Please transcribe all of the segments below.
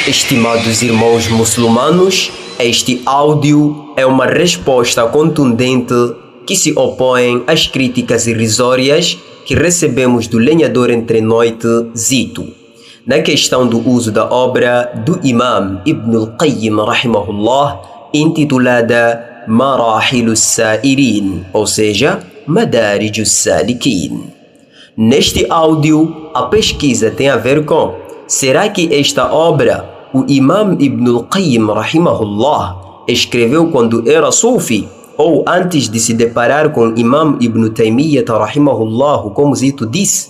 Estimados irmãos muçulmanos, este áudio é uma resposta contundente que se opõe às críticas irrisórias que recebemos do lenhador entre noite Zito, na questão do uso da obra do Imam Ibn al-Qayyim rahimahullah, intitulada Marahilus Sa'irin, ou seja, Madarijus Salikin. Neste áudio, a pesquisa tem a ver com: será que esta obra o Imam Ibn al-Qayyim rahimahullah escreveu quando era sufi ou antes de se deparar com Imam Ibn Taymiyyah rahimahullah, como Zito disse?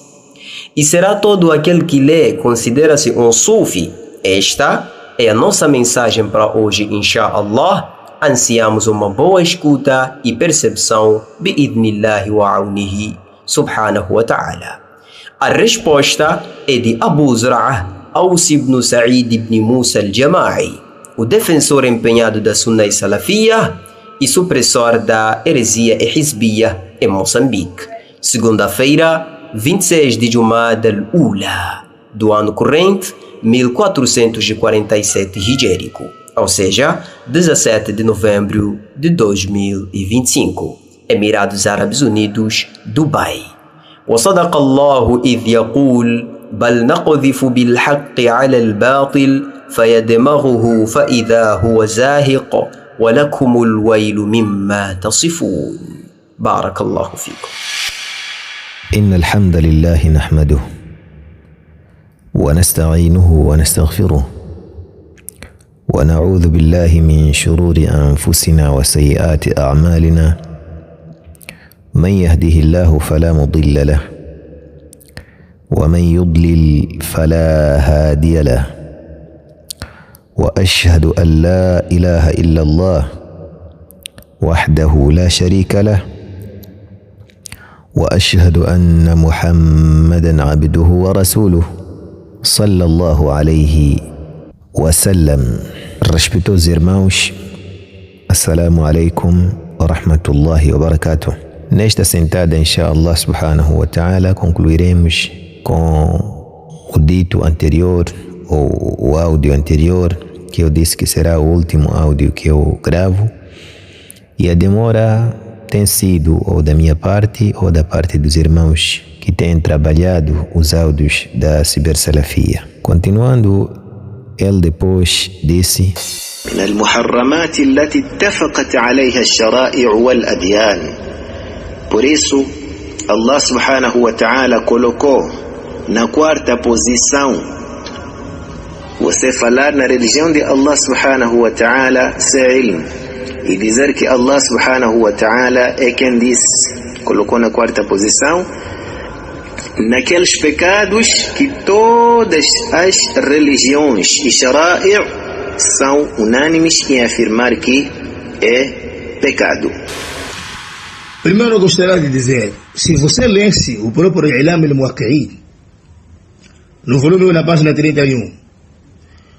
E será todo aquele que lê considera-se um sufi? Esta é a nossa mensagem para hoje, inshallah. Ansiamos uma boa escuta e percepção bi'idnillahi wa aunihi subhanahu wa ta'ala. A resposta é de Abu Zur'ah Aus ibn Sa'id ibn Musa al-Jama'i, o defensor empenhado da Sunna e Salafiyya e supressor da heresia e Hizbiyya em Moçambique. Segunda-feira, 26 de Jumada al-Ula, do ano corrente 1447 hijérico, ou seja, 17 de novembro de 2025, Emirados Árabes Unidos, Dubai. وصدق الله إذ يقول بل نقذف بالحق على الباطل فيدمغه فإذا هو زاهق ولكم الويل مما تصفون. بارك الله فيكم. إن الحمد لله نحمده ونستعينه ونستغفره ونعوذ بالله من شرور أنفسنا وسيئات أعمالنا من يهده الله فلا مضل له ومن يضلل فلا هادي له وأشهد أن لا إله إلا الله وحده لا شريك له وأشهد أن محمدا عبده ورسوله صلى الله عليه وسلم. Respeitosos irmãos, assalamu alaikum wa rahmatullahi wa barakatuh. Nesta sentada, inshallah subhanahu wa ta'ala, concluiremos com o dito anterior, ou o áudio anterior, que eu disse que será o último áudio que eu gravo, e a demora tem sido ou da minha parte ou da parte dos irmãos que têm trabalhado os áudios da Cibersalafia. Continuando, ele depois disse: من المحرمات التي اتفقت عليها الشرائع والأديان. Por isso, Allah subhanahu wa ta'ala colocou na quarta posição você falar na religião de Allah subhanahu wa ta'ala sem ilm, e dizer que Allah subhanahu wa ta'ala é quem disse. Colocou na quarta posição naqueles pecados que todas as religiões e shara'i' são unânimes em afirmar que é pecado. Primeiro eu gostaria de dizer, se você lesse o próprio I'lam al-Muwaqqi'in, no volume 1, na página 31,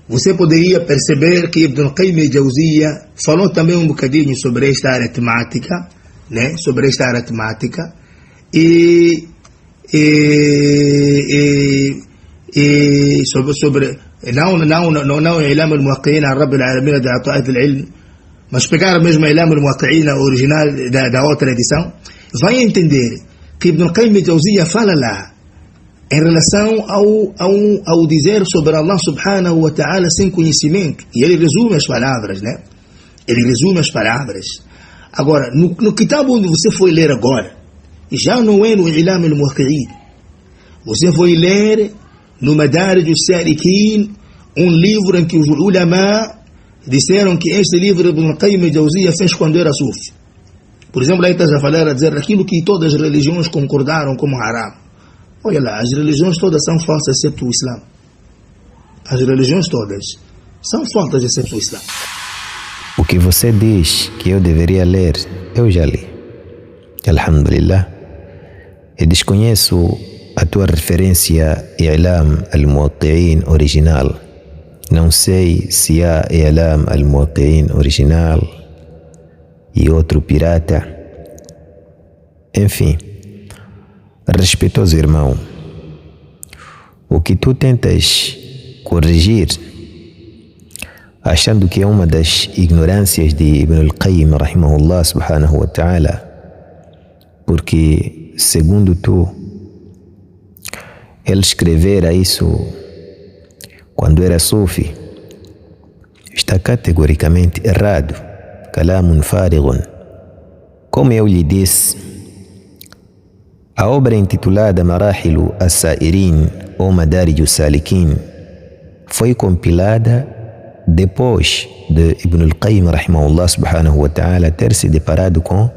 você poderia perceber que Ibn Qayyim al-Jawziyya falou também um bocadinho sobre esta aritmática, né? Sobre esta aritmática, e sobre não I'lam al-Muwaqqi'in al-Rabb al-Alamin da Ta'at al-Ilm, mas pegar mesmo a I'lam al-Muwaqqi'in original da outra edição, vai entender que Ibn Qayyim al-Jawziyya fala lá em relação ao dizer sobre Allah subhanahu wa ta'ala sem conhecimento, e ele resume as palavras, né? Ele resume as palavras. Agora, no kitab onde você foi ler agora, já não é no I'lam al-Muwaqqi'in, você foi ler no Madarijus Salikin, um livro em que os ulama disseram que este livro Ibn Qayyim al-Jawziyya fez quando era sufi. Por exemplo, aí estás a falar, a dizer aquilo que todas as religiões concordaram como haram. Olha lá, as religiões todas são falsas exceto o Islã. As religiões todas são falsas exceto o Islã. O que você diz que eu deveria ler, eu já li. Alhamdulillah. Eu desconheço a tua referência I'lam al-Muwaqqi'in original. Não sei se há I'lam al-Muwaqqi'in original e outro pirata. Enfim, respeitoso irmão, o que tu tentas corrigir achando que é uma das ignorâncias de Ibn al-Qayyim rahimahullah subhanahu wa ta'ala, porque segundo tu, ele escrevera isso quando era sufi, está categoricamente errado. Kalamun farigun. Como eu lhe disse, a obra intitulada Marahilu as-Sa'irin ou Madarij as-Salikin foi compilada depois de Ibn al-Qayyim rahimahullah subhanahu wa ta'ala ter se deparado com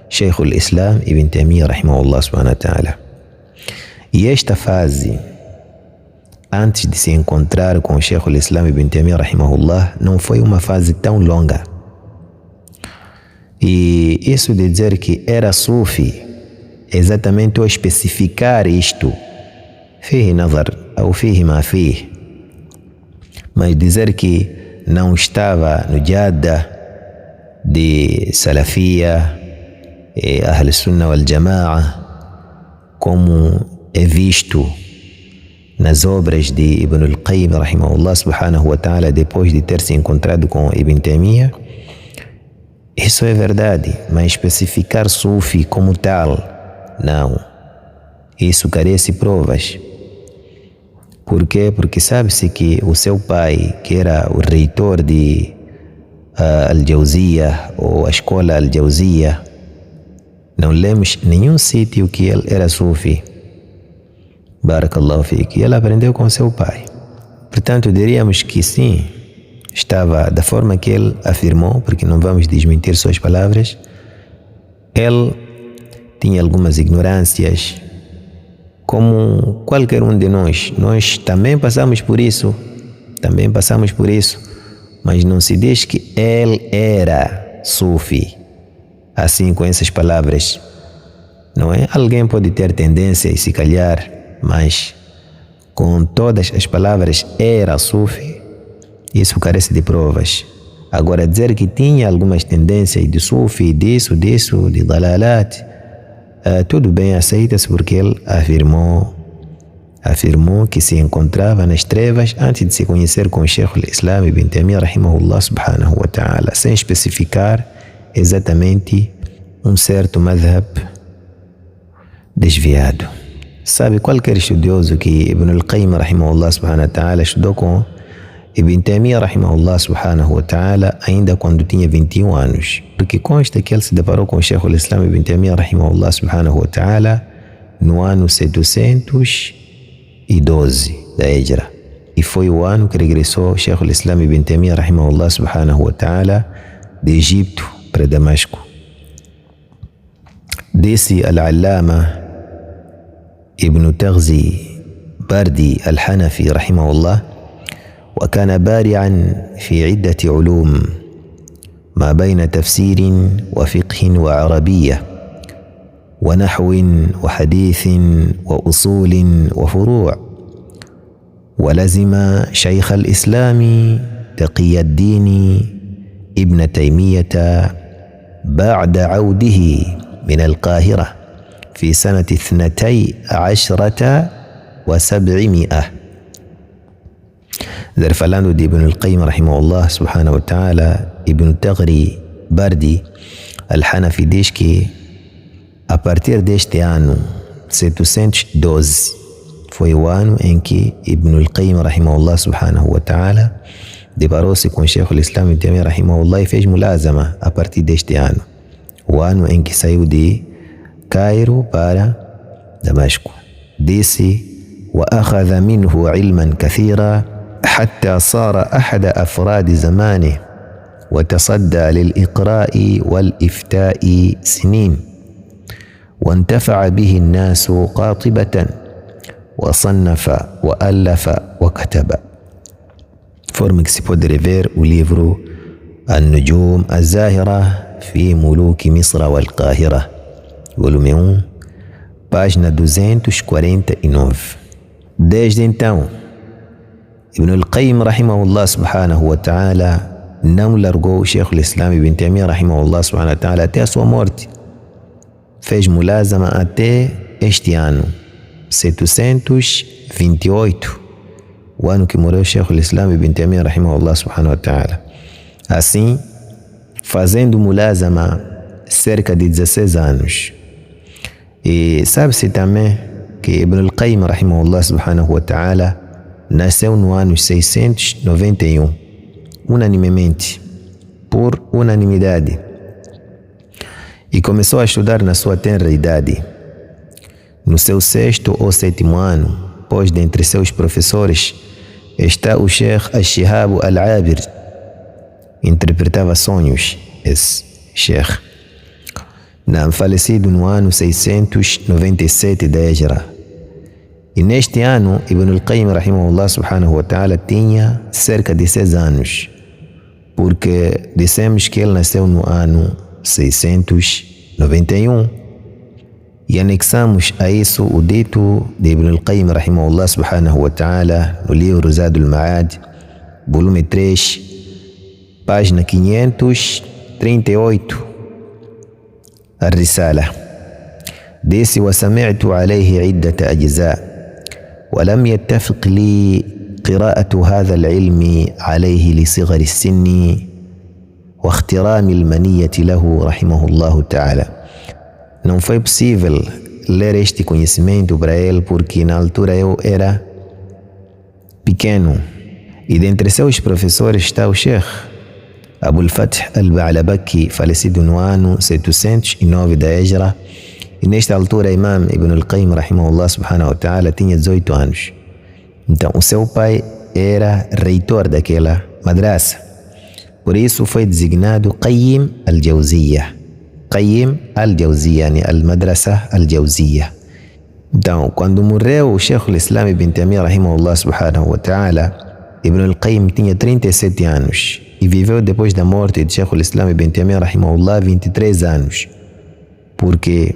Sheikh al-Islam Ibn Taymiyyah rahimahullah subhanahu wa ta'ala. E esta fase, antes de se encontrar com Sheikh al-Islam Ibn Taymiyyah rahimahullah, não foi uma fase tão longa. E isso de dizer que era sufi, exatamente ao especificar isto, fihi nazar ou fihi ma fihi, mas dizer que não estava no jada de Salafia e Ahl Sunnah wal Jama'a, como é visto nas obras de Ibn al-Qayyim rahimahullah subhanahu wa ta'ala, depois de ter se encontrado com Ibn Taymiyyah, isso é verdade, mas especificar sufi como tal, não. Isso carece de provas. Por quê? Porque sabe-se que o seu pai, que era o reitor de Al-Jawziyah ou a escola Al-Jawziyah, não lemos nenhum sítio que ele era sufi. Barakallahu fique. E ele aprendeu com seu pai. Portanto, diríamos que sim, estava da forma que ele afirmou, porque não vamos desmentir suas palavras. Ele tinha algumas ignorâncias, como qualquer um de nós. Nós também passamos por isso, mas não se diz que ele era sufi, assim com essas palavras, não é? Alguém pode ter tendência e se calhar, mas com todas as palavras era sufi, isso carece de provas. Agora, dizer que tinha algumas tendências de sufi, disso, de dalalat, tudo bem, aceita-se, porque ele afirmou que se encontrava nas trevas antes de se conhecer com o Sheikh al-Islam Ibn Taymiyyah rahimahullah subhanahu wa ta'ala, sem especificar exatamente um certo madhab desviado. Sabe, qualquer estudioso que Ibn al-Qayyim rahimahullah subhanahu wa ta'ala estudou com Ibn Taymiyyah rahimahullah subhanahu wa ta'ala ainda quando tinha 21 anos, porque consta que ele se deparou com o Sheikh al-Islam Ibn Taymiyyah rahimahullah subhanahu wa ta'ala no ano 712 da Hijra, e foi o ano que regressou o Sheikh al-Islam Ibn Taymiyyah rahimahullah subhanahu wa ta'ala de Egito para Damasco. Disse al-Allama Ibn Taghzi Bardi al-Hanafi rahimahullah: وكان بارعا في عدة علوم ما بين تفسير وفقه وعربية ونحو وحديث وأصول وفروع، ولزم شيخ الإسلام تقي الدين ابن تيمية بعد عوده من القاهرة في سنة 12 و700. Falando de Ibn al-Qayyim rahimahullah subhanahu wa ta'ala, Ibn Taghri Bardi al-Hanafi diz que a partir deste ano 712 foi o ano em que Ibn al-Qayyim rahimahullah subhanahu wa ta'ala deparou-se com o Sheikh al-Islam Ibn Taymiyyah rahimahullah e fez mulazama a partir deste ano, o ano em que saiu de Cairo para Damasco. Disse: وأخذ منه علما كثيرا حتى صار أحد أفراد زمانه وتصدى للإقراء والإفتاء سنين، وانتفع به الناس قاطبة، وصنف وألف وكتب. Forma que se pode rever o livro النجوم الزاهرة في ملوك مصر والقاهرة, volume 1, página 249. Desde então, Ibn al-Qayyim rahimahullah subhanahu wa ta'ala não largou o Sheikh al-Islam Ibn Taymiyyah rahimahullah subhanahu wa ta'ala até a sua morte. Fez mulazama até este ano 728, o ano que morreu o Sheikh al-Islam Ibn Taymiyyah rahimahullah subhanahu wa ta'ala. Assim, fazendo mulazama cerca de 16 anos. E sabe-se também que Ibn al-Qayyim rahimahullah subhanahu wa ta'ala nasceu no ano 691, unanimemente, por unanimidade, e começou a estudar na sua tenra idade. No seu 6º ou 7º ano, pois dentre seus professores está o Sheikh al-Shihab al-Abir, interpretava sonhos, esse Sheikh, falecido no ano 697 da Hijra. E neste ano, Ibn al-Qayyim rahimahullah subhanahu wa ta'ala tinha cerca de 6 anos, porque dissemos que ele nasceu no ano 691, e anexamos a isso o dito de Ibn al-Qayyim rahimahullah subhanahu wa ta'ala no livro Zadul Ma'ad, volume 3, página 538, الرسالة. ديسي وسمعت عليه عدة أجزاء ولم يتفق لي قراءة هذا العلم عليه لصغر السن واخترام المنية له رحمه الله تعالى. Não foi possível ler este conhecimento para ele porque na altura eu era pequeno, e dentre seus professores está o Sheikh Abul Fath al-Ba'labaki, falecido no ano 709 da Hijra, e nesta altura Imam Ibn al-Qayyim rahimahullah subhanahu wa ta'ala tinha 18 anos. Então o seu pai era reitor daquela madrasa, por isso foi designado Qayyim al-Jawziyah, Qayyim al-Jawziyah, al-Madrasa al-Jawziyah. Então, quando morreu o Sheikh al-Islam Ibn Taymiyyah rahimahullah subhanahu wa ta'ala, Ibn al-Qayyim tinha 37 anos e viveu depois da morte de Sheikh al-Islam Ibn Taymiyyah rahimahullah 23 anos, porque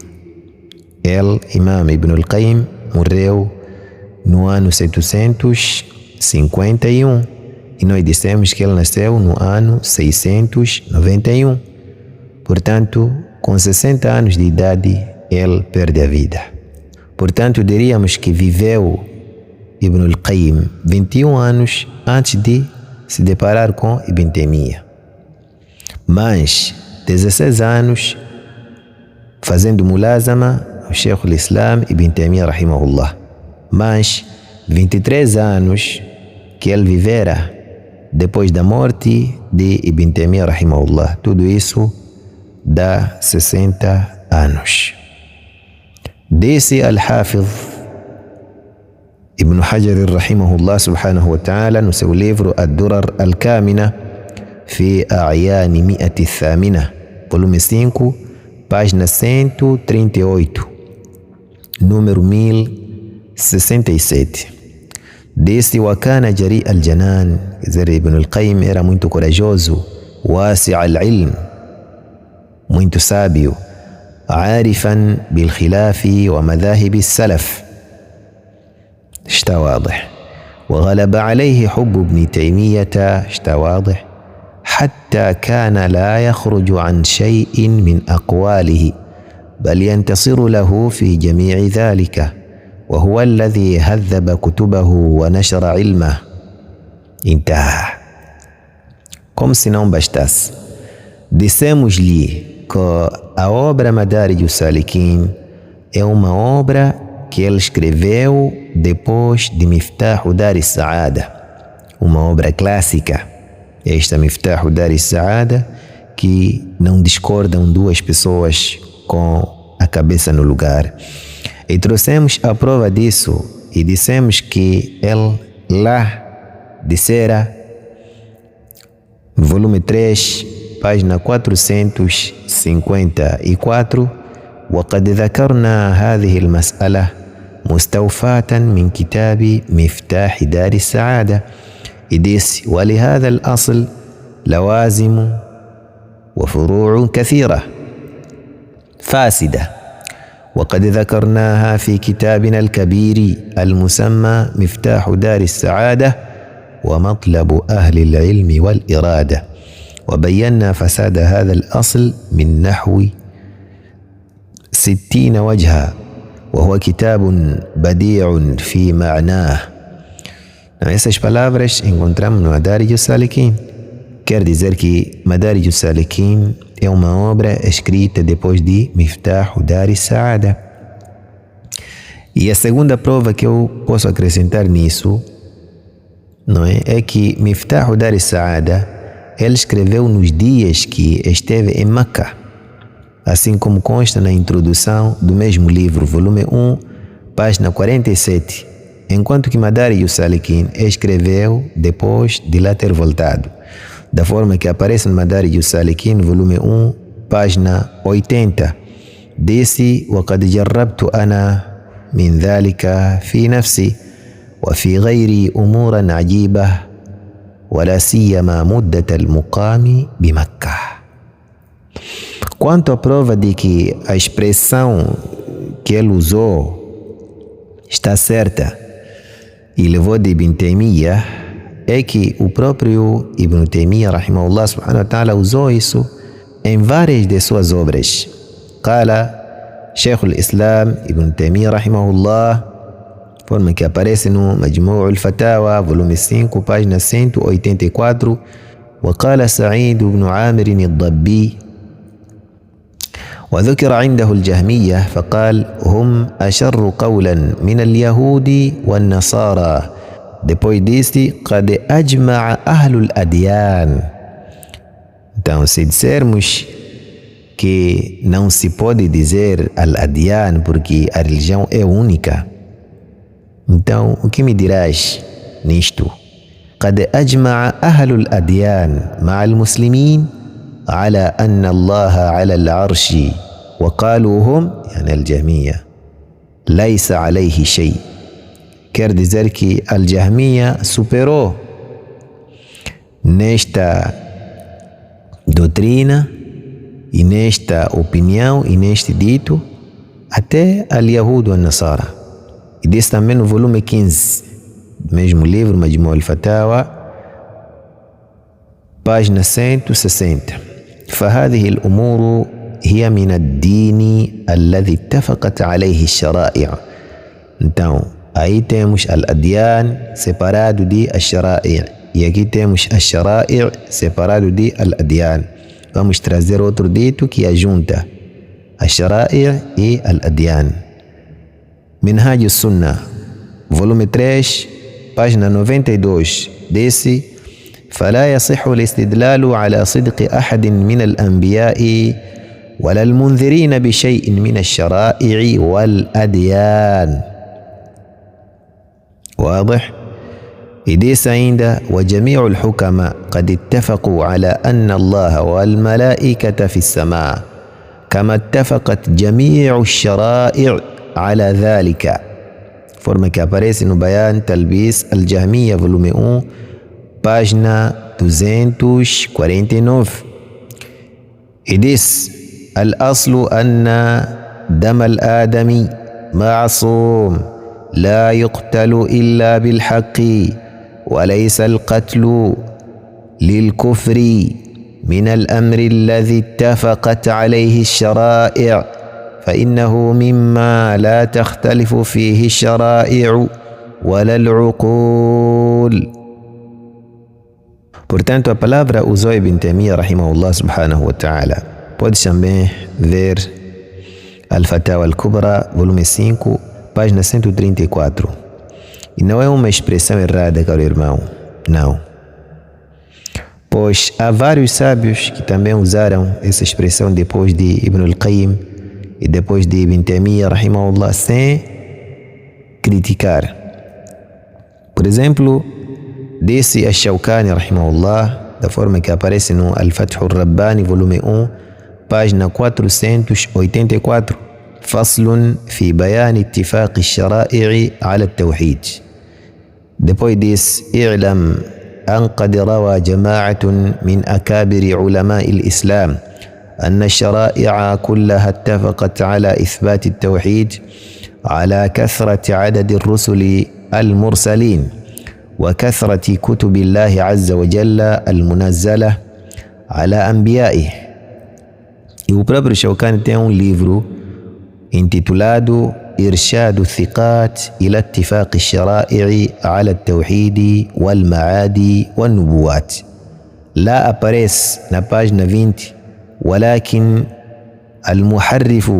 ele, Imam Ibn al-Qayyim, morreu no ano 751 e nós dissemos que ele nasceu no ano 691. Portanto, com 60 anos de idade, ele perde a vida. Portanto, diríamos que viveu Ibn al-Qayyim 21 anos antes de se deparar com Ibn Taymiyyah. Mas 16 anos fazendo mulazama ao Sheikh al-Islam Ibn Taymiyyah rahimahullah. Mas 23 anos que ele vivera depois da morte de Ibn Taymiyyah rahimahullah. Tudo isso dá 60 anos. Disse al-Hafiz Ibn Hajar rahimahullah subhanahu wa ta'ala no seu livro Ad-Durar al-Kamina fi A'yani Mi'ati Thamina, volume 5, página 138, número 1067. Disse: wa kana jari al-janan, quer dizer, Ibn al-Qayyim era muito corajoso, wasi' al-ilm, muito sábio, عارفا بالخلاف ومذاهب السلف، اشتا واضح، وغلب عليه حب ابن تيمية، اشتا واضح، حتى كان لا يخرج عن شيء من أقواله بل ينتصر له في جميع ذلك، وهو الذي هذب كتبه ونشر علمه. انتهى. Como se não bastasse, dissemos-lhe que a obra Madarij al-Salikin é uma obra que ele escreveu depois de Miftah Dar al-Sa'ada, uma obra clássica. Esta Miftah Dar al-Sa'ada, que não discordam duas pessoas com a cabeça no lugar. E trouxemos a prova disso e dissemos que ele lá dissera, volume 3, página 454: وقد ذكرنا هذه المسألة مستوفاة من كتاب مفتاح دار السعادة. E disse: ولهذا الأصل لوازم وفروع كثيرة فاسدة، وقد ذكرناها في كتابنا الكبير المسمى مفتاح دار السعادة ومطلب أهل العلم والإرادة، وبينا فساد هذا الأصل من نحو 60 وجها، وهو كتاب بديع في معناه. Essas palavras encontramos no Madarij al-Salikin. Quer dizer que Madarij al-Salikin é uma obra escrita depois de Miftah Dar as-Saada. E a segunda prova que eu posso acrescentar nisso, não é que Miftah Dar as-Saada ele escreveu nos dias que esteve em Meca, assim como consta na introdução do mesmo livro, volume 1, página 47, enquanto que Madarij al-Salikin escreveu depois de lá ter voltado, da forma que aparece no Madarij al-Salikin, volume 1, página 80, disse: وَقَدْ جَرَّبْتُ أَنَا مِنْ ذَلِكَ فِي نَفْسِي وَفِي غَيْرِي أُمُورًا عَجِيبَةً وَلَا سِيَّمَا مُدَّةَ الْمُقَامِ بِمَكَّةَ. Quanto à prova de que a expressão que ele usou está certa e levou de Ibn Taymiyyah, é que o próprio Ibn Taymiyyah rahimahullah subhanahu wa ta'ala usou isso em várias de suas obras. Qala Sheikh al-Islam Ibn Taymiyyah rahimahullah, forma que aparece no Majmu' al-Fatawa, volume 5, página 184, وقال سعيد بن عامر الضبي وذكر عنده الجهمية فقال هم أشر قولا من اليهود والنصارى. Depois disse: قد أجمع أهل الأديان. Então, se dissermos que não se pode dizer al-Adyan porque a religião é única, então o que me dirás nisto? قد أجمع أهل الأديان مع المسلمين على أن الله على العرش وقالوا هم يعني الجهمية ليس عليه شيء. Quer dizer que al-Jahmiya superou nesta doutrina e nesta opinião e neste dito até al-Yahud e al-Nasara. E disse também no volume 15 do mesmo livro, Majmu' al-Fatawa, página 160. فهذه الأمور هي من الدين الذي اتفقت عليه الشرائع. Então, aí temos al-Adyan separado de al-Shara'i' e aqui temos al-Shara'i' separado de al-Adyan. Vamos trazer outro dito que ajunta al-Shara'i' e al-Adyan. Minhaj al-Sunnah, volume 3, página 92, disse: فلا يصح الاستدلال على صدق أحد من الأنبياء ولا المنذرين بشيء من الشرائع والأديان. واضح؟ إديس عند وجميع الحكماء قد اتفقوا على أن الله والملائكة في السماء كما اتفقت جميع الشرائع على ذلك. Forma que aparece no Bayan Talbis al-Jahmiya, volume 1, página 249. E diz: الأصل أن دم الآدمي معصوم لا يقتل إلا بالحق وليس القتل للكفر من الأمر الذي اتفقت عليه الشرائع فإنه مما لا تختلف فيه الشرائع ولا العقول. Portanto, a palavra usou Ibn Taymiyyah rahimahullah subhanahu wa ta'ala. Pode também ver Al-Fatawa al-Kubra, volume 5, página 134. E não é uma expressão errada, caro irmão. Não. Pois há vários sábios que também usaram essa expressão depois de Ibn al-Qayyim e depois de Ibn Taymiyyah rahimahullah sem criticar. Por exemplo, disse Ash-Shawkani rahimahullah, da forma que aparece no Al-Fath al-Rabbani, volume 1, página 484, فصل في بيان اتفاق الشرائع على التوحيد. Depois diz: اعلم أن قد روى جماعة من أكابر علماء الإسلام أن الشرائع كلها اتفقت على إثبات التوحيد على كثرة عدد الرسل المرسلين وكثرة كتب الله عز وجل المنزلة على أنبيائه. E o próprio Shawkani tem livro intitulado إرشاد الثقات إلى اتفاق الشرائع على التوحيد والمعاد والنبوات. لا أبريس نباجنا 20 ولكن المحرف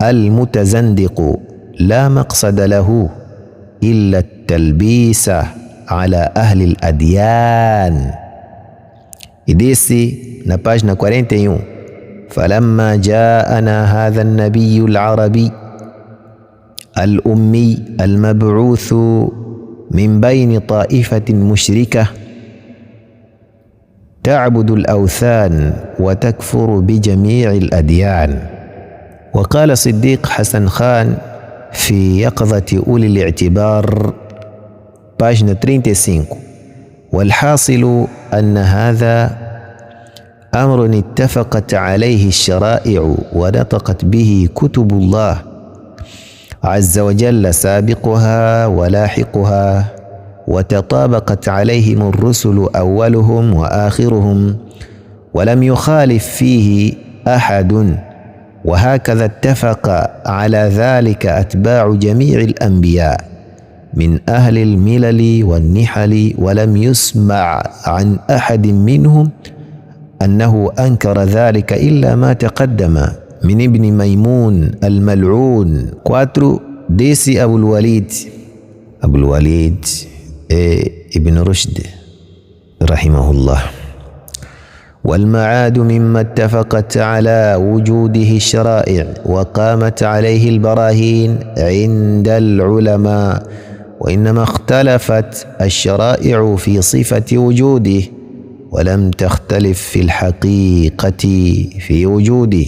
المتزندق لا مقصد له إلا التلبيس على أهل الأديان. إديسي نباجنا 41 فلما جاءنا هذا النبي العربي الأمي المبعوث من بين طائفة مشركة تعبد الأوثان وتكفر بجميع الأديان. وقال صديق حسن خان في يقظة أولي الاعتبار باجنة 35 والحاصل أن هذا أمر اتفقت عليه الشرائع ونطقت به كتب الله عز وجل سابقها ولاحقها وتطابقت عليهم الرسل أولهم وآخرهم ولم يخالف فيه أحد، وهكذا اتفق على ذلك أتباع جميع الأنبياء من أهل الملل والنحل، ولم يسمع عن أحد منهم أنه أنكر ذلك إلا ما تقدم من ابن ميمون الملعون. 4 ديسي أبو الوليد ابن رشد رحمه الله. والمعاد مما اتفقت على وجوده الشرائع وقامت عليه البراهين عند العلماء، وإنما اختلفت الشرائع في صفة وجوده ولم تختلف في الحقيقة في وجوده.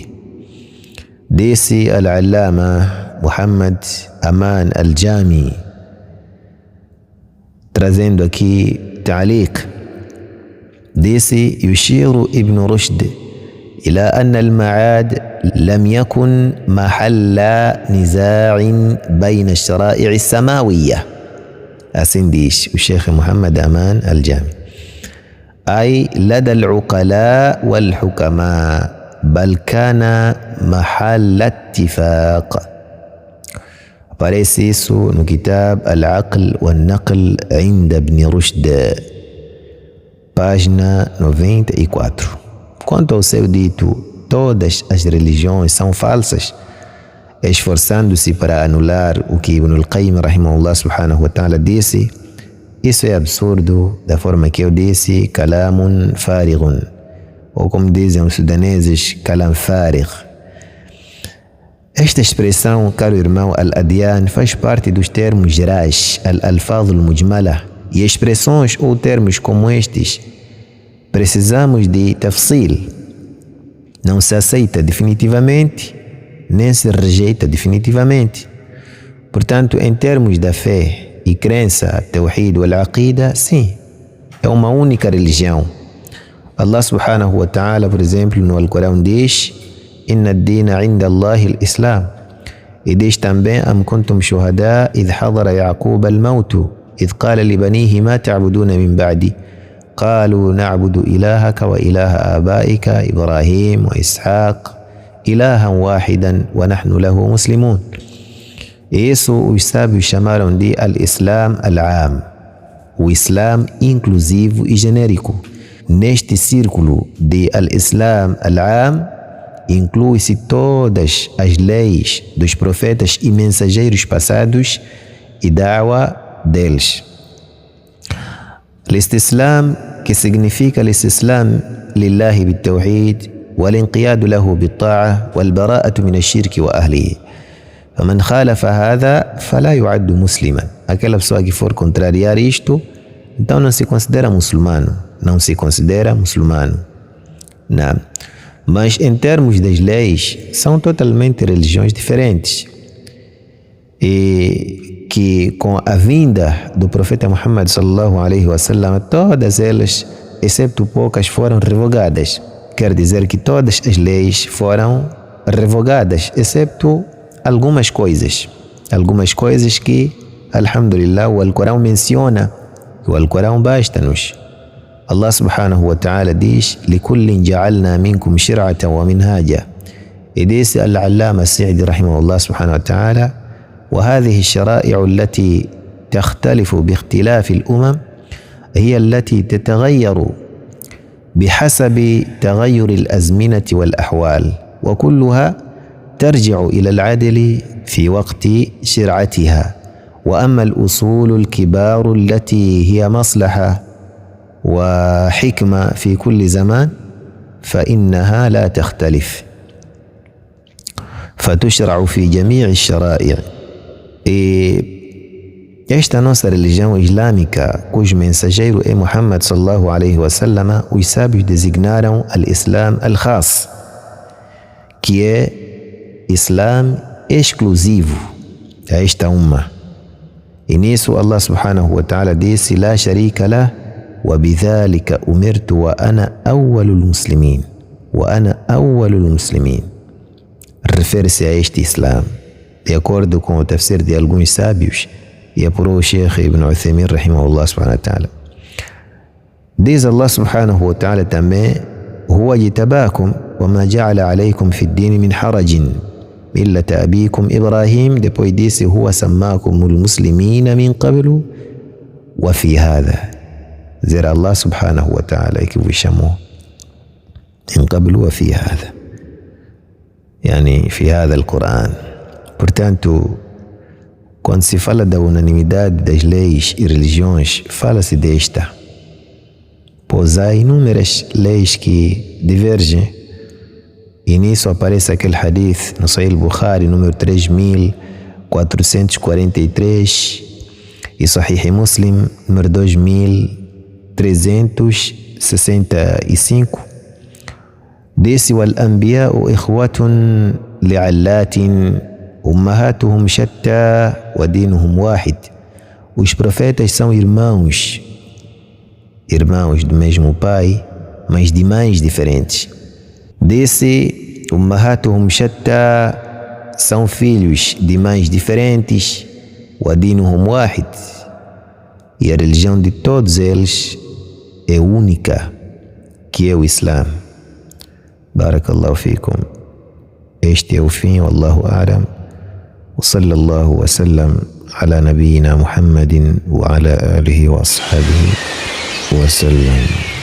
ديسي العلامة محمد أمان الجامي trazendo aqui تعليق. ديسي يشير ابن رشد إلى أن المعاد لم يكن محل نزاع بين الشرائع السماوية. أسنديش الشيخ محمد أمان الجامي أي لدى العقلاء والحكماء، بل كان محل اتفاق. Aparece isso no Kitab Al-Aql wal-Naql Inda Ibn Rushd, página 94. Quanto ao seu dito, todas as religiões são falsas, esforçando-se para anular o que Ibn al-Qayyim rahimahullah subhanahu wa ta'ala disse, isso é absurdo, da forma que eu disse, kalamun farighun, ou como dizem os sudaneses, kalam farigh. Esta expressão, caro irmão, al-adyan, faz parte dos termos gerais, al-alfaz al-mujmala, e expressões ou termos como estes precisamos de tafsil. Não se aceita definitivamente, nem se rejeita definitivamente. Portanto, em termos da fé e crença, tawhid wal-aqida, sim, é uma única religião. Allah subhanahu wa ta'ala, por exemplo, no Alcorão diz: Inna ad-dina 'inda Allahi al-Islam. E diz também: Am kuntum shuhada idh hadara Ya'qub al-maut idh qala li banihi ma ta'buduna min ba'di qalu na'budu ilahaka wa ilaha abaika Ibrahim wa Ishaq ilahan wahidan wa nahnu lahu muslimun. E isso os sábios chamaram de al-Islam al-'am, o Islam inclusivo e genérico. Neste círculo de al-Islam al-'am inclui-se todas as leis dos profetas e mensageiros passados e da'wa deles. Al-istislam, que significa al-istislam lillahi bit-tawhid wal-inqiyadu lahu bit-ta'a wal-bara'atu min ash-shirki wa ahlihi. Faman khalafa hadha fala yu'addu musliman. Aquela pessoa que for contrariar isto, então não se considera muçulmano, não se considera muçulmano. Não. Mas em termos das leis, são totalmente religiões diferentes. E que com a vinda do profeta Muhammad sallallahu alaihi wasallam, todas elas, exceto poucas, foram revogadas. Quer dizer que todas as leis foram revogadas, exceto algumas coisas. Algumas coisas que, alhamdulillah, o Alcorão menciona. O Alcorão basta-nos. Allah subhanahu wa ta'ala diz: لِكُلٍّ جَعَلْنَا مِنْكُمْ شِرْعَةً وَمِنْهَاجًا. E disse al-Allama Sa'di rahimahullah subhanahu wa ta'ala: وهذه الشرائع التي تختلف باختلاف الأمم هي التي تتغير بحسب تغير الأزمنة والأحوال، وكلها ترجع إلى العدل في وقت شرعتها. وأما الأصول الكبار التي هي مصلحة وحكمة في كل زمان فإنها لا تختلف، فتشرع في جميع الشرائع. Esta nossa religião islâmica, cujo mensageiro é Muhammad sallallahu alaihi wasallam, os sábios designaram al-Islam al-Khas, que é Islam exclusivo a esta umma. E nisso Allah subhanahu wa ta'ala disse: La sharika lah wa bidhalika umirtu wa ana awwalul muslimin. Wa ana awwalul muslimin. Refere-se a este Islam, de acordo com o tafsir de alguns sábios, e apurou o Sheikh Ibn Uthaymin rahimahullah subhanahu wa ta'ala. Diz Allah subhanahu wa ta'ala também: Huwa jitabakum wa ma ja'ala alaykum fi ad-din min harajin millata abikum Ibrahim. Depois disse: Huwa sammakumul muslimina min qablu wa fi hadha. Dizer Allah subhanahu wa ta'ala que vos chamou min qablu wa fi hadha, yani fi hadha al-Quran. Portanto, quando se fala da unanimidade das leis e religiões, fala-se desta, pois há inúmeras leis que divergem, e nisso aparece aquele hadith no Sahih Bukhari, número 3443, e Sahih Muslim, número 2365, disse: wal-anbiya'u ikhwatun li'allatin ummahatuhum shatta wa dinuhum wahid. Os profetas são irmãos do mesmo pai, mas de mães diferentes. Desse ummahatuhum shatta, são filhos de mães diferentes, wa dinuhum wahid, e a religião de todos eles é única, que é o Islã. Barakallahu fikum. Este é o fim. Wallahu a'lam. وصلى الله وسلم على نبينا محمد وعلى آله وأصحابه وسلم.